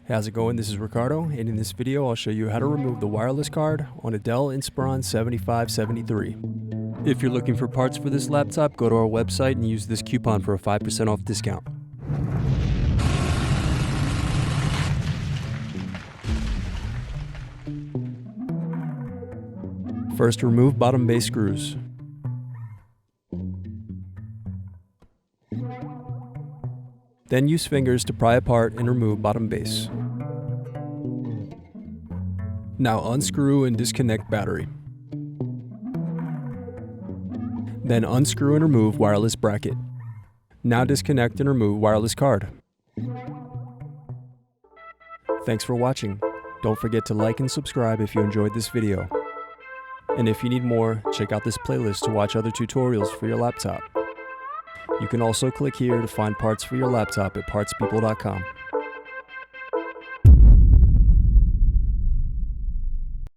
How's it going? This is Ricardo, and in this video I'll show you how to remove the wireless card on a Dell Inspiron 7573. If you're looking for parts for this laptop, go to our website and use this coupon for a 5% off discount. First, remove bottom base screws. Then use fingers to pry apart and remove bottom base. Now unscrew and disconnect battery. Then unscrew and remove wireless bracket. Now disconnect and remove wireless card. Thanks for watching. Don't forget to like and subscribe if you enjoyed this video. And if you need more, check out this playlist to watch other tutorials for your laptop. You can also click here to find parts for your laptop at partspeople.com.